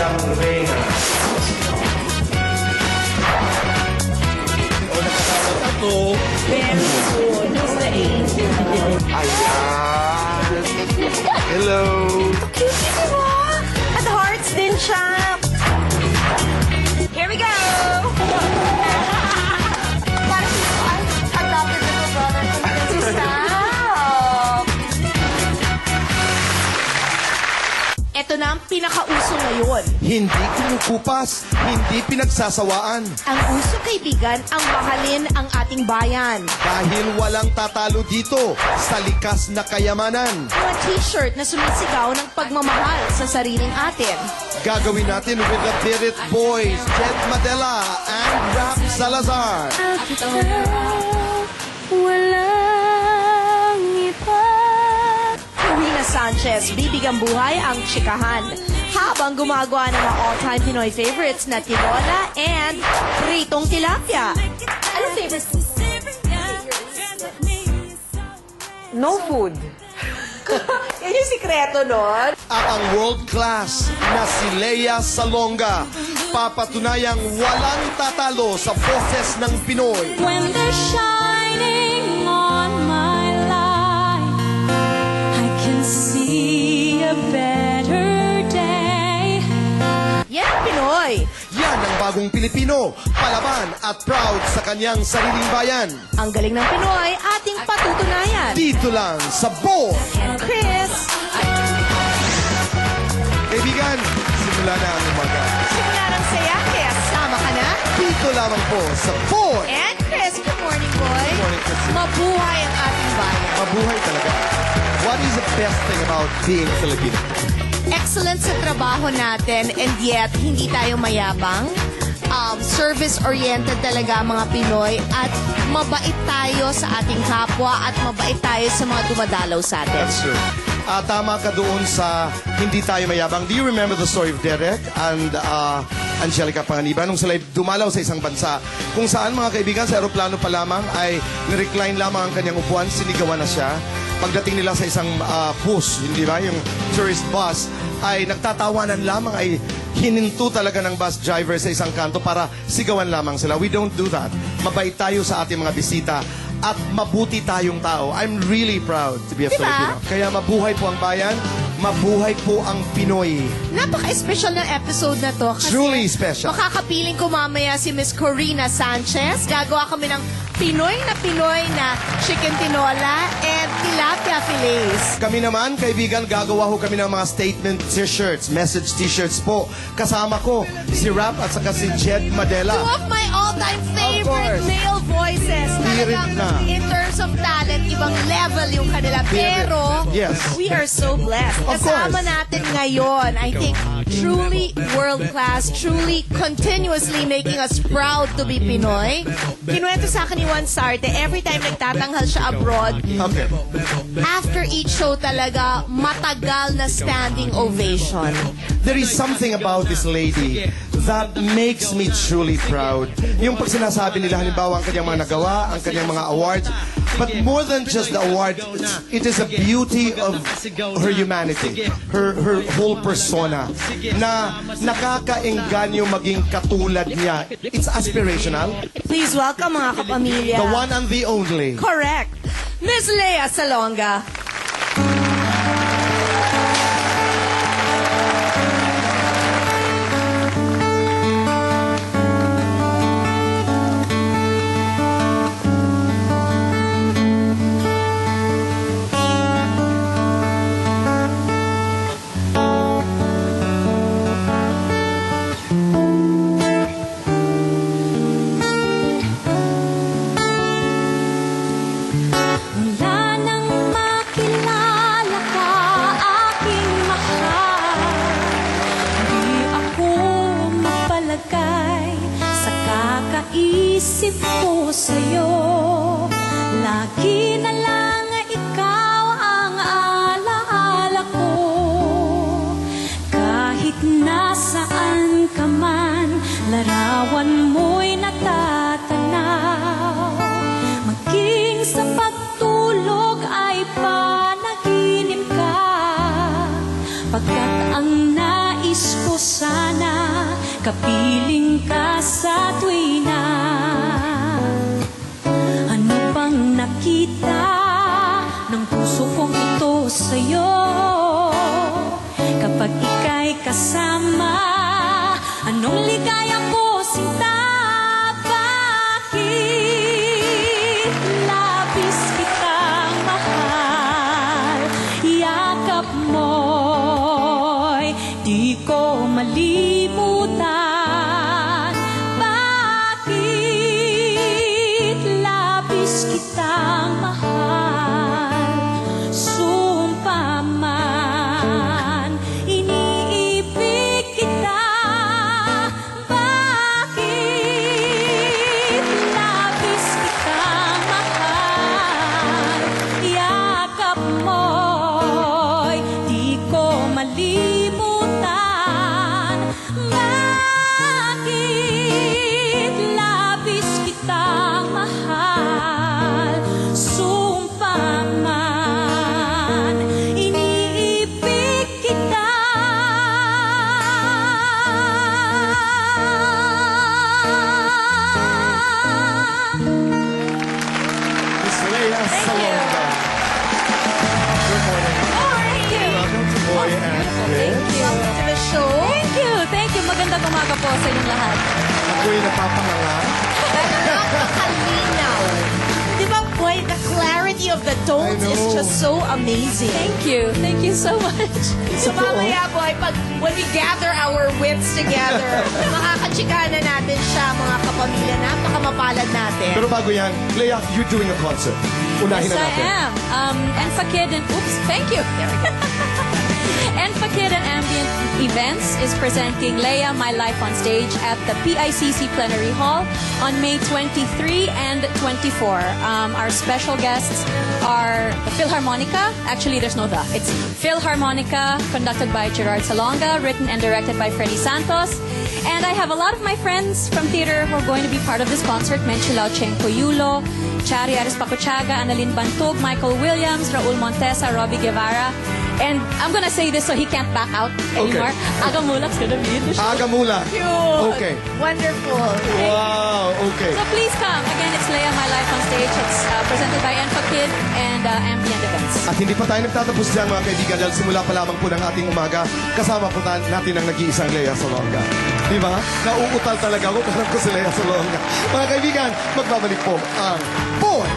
ng Reyna. Very soon. He's the angel. Ayan. Hello. Cute, di ba? At hearts din siya. Here we go! Parang adopted little brother from Princess Sam. Ito na ang pinakauso ngayon. Hindi kumukupas, hindi pinagsasawaan. Ang uso, kaibigan, ang mahalin ang ating bayan. Dahil walang tatalo dito sa likas na kayamanan. Mga t-shirt na sumisigaw ng pagmamahal sa sariling atin. Gagawin natin with the Birit Boys, Jed Madela and Rap Salazar. Walang iba. Corina Sanchez, bibigang buhay ang chikahan. Habang gumagawa ng mga all-time Pinoy favorites na tinola and pritong tilapia. Ano favorites? No food. Yan yung sikreto nun. At ang world-class na si Lea Salonga. Papatunayang walang tatalo sa boses ng Pinoy. When they're shining on my life, I can see a better day. Yan ang Pinoy. Yan ang bagong Pilipino, palaban at proud sa kanyang sariling bayan. Ang galing ng Pinoy, ating patutunayan. Dito lang sa Boy. And Chris, Kaibigan, simula na ang umaga. simula ng saya, kaya sama ka na. Dito lamang po sa Boy. And Chris, good morning, boy. Good morning, Chris. Mabuhay ang ating bayan. Mabuhay talaga. What is the best thing about being Filipino? Excellent sa trabaho natin and yet hindi tayo mayabang. Service-oriented talaga ang mga Pinoy at mabait tayo sa ating kapwa at mabait tayo sa mga dumadalaw sa atin. That's true. Tama ka doon sa hindi tayo mayabang. Do you remember the story of Derek and Angelica Panganiban nung sila dumalaw sa isang bansa kung saan mga kaibigan sa aeroplano pa lamang ay nirecline lamang ang kanyang upuan, sinigawan na siya. Pagdating nila sa isang bus, hindi ba, yung tourist bus, ay nagtatawanan lamang, ay hininto talaga ng bus driver sa isang kanto para sigawan lamang sila. We don't do that. Mabait tayo sa ating mga bisita at mabuti tayong tao. I'm really proud to be a Diba? Filipino. Kaya mabuhay po ang bayan, mabuhay po ang Pinoy. Napaka-special ng episode na to kasi Truly special. makakapiling ko mamaya si Miss Corina Sanchez. Gagawa kami ng Pinoy na chicken tinola and tilapia fillets. Kami naman, kaibigan, gagawa ho kami ng mga statement t-shirts, message t-shirts po. Kasama ko si Rap at saka si Jed Madela. Two of my all-time favorite course. male voices. Birit Talagang na. in terms of talent, ibang level yung kanila. Birit. Pero, Yes. we are so blessed. Of Kasama course. natin ngayon, I think, truly world-class, truly continuously making us proud to be Pinoy. Kinuwento sa akin ni Juan Sarte, every time nagtatanghal siya abroad, Okay. after each show talaga, matagal na standing ovation. There is something about this lady that makes me truly proud. Yung pag sinasabi nila, halimbawa, ang kanyang mga nagawa, ang kanyang mga awards, but more than just the award, it is a beauty of her humanity, her whole persona, na nakakaengganyo maging katulad niya. It's aspirational. Please welcome mga kapamilya. The one and the only. Correct. Miss Lea Salonga. Wala nang makilala ka, aking mahal. Di ako mapalagay sa kakaisip ko sa'yo. Lagi na lang ikaw ang alaala ko. Kahit nasaan ka man, larawan mo'y natatanaw. Maging sa pagtulog ay panaginip ka, pagkat ang nais ko sana kapiling ka sa tuwina. Ano bang nakita ng puso kong ito sa'yo? Kapag ika'y kasama, anong ligaya ko sinta? Bakit labis kitang mahal? Yakap mo'y di ko malimutan. Bakit labis kitang mahal? Sumpa man, iniibig kita. Bakit labis kitang mahal? Yakap mo'y di ko malimutan. Bakit labis kitang mahal? Sumpa man, iniibig kita. Miss Lea Salonga. Good morning. Thank you. Welcome to Boy and Bit. Welcome to the show. Thank you. Thank you. Magandang umaga po sa inyong lahat. Ako'y napapanganga. Napakalinaw. Di ba, boy, the clarity of the tones I know. is just so amazing. Thank you. Thank you so much. So mamaya, boy, when we gather our wits together, makakachika na natin siya, mga kapamilya. Napakamapalad natin. Pero bago yan, Lea, you're doing a concert. Unahin Yes, na I natin. am. Enfakid and oops, thank you. There we go. Enfakid and Ambient Events is presenting Leia My Life on Stage at the PICC Plenary Hall on May 23 and 24. Our special guests are the Philharmonica. Actually, there's no the. It's Philharmonica, conducted by Gerard Salonga, written and directed by Freddy Santos. And I have a lot of my friends from theater who are going to be part of this concert. Menchulao Chenko Yulo, Chari Aris Pakuchaga, Annalyn Bantog, Michael Williams, Raul Montesa, Robbie Guevara. And I'm gonna say this so he can't back out anymore. Agamulak's gonna be in the show. Agamula. Cute. Okay. Wonderful. Wow, okay. So please come. Again, it's Leia My Life on Stage. It's presented by Enfakid and Ambient Events. At hindi pa tayo nagtatapos dyan, mga kaibigan, dahil simula pa lamang po ng ating umaga, kasama po natin ang nag-iisang Lea Salonga. Di ba? Nauutal talaga ako, parang ko si Lea Salonga. Mga kaibigan, magbabalik po ang Boy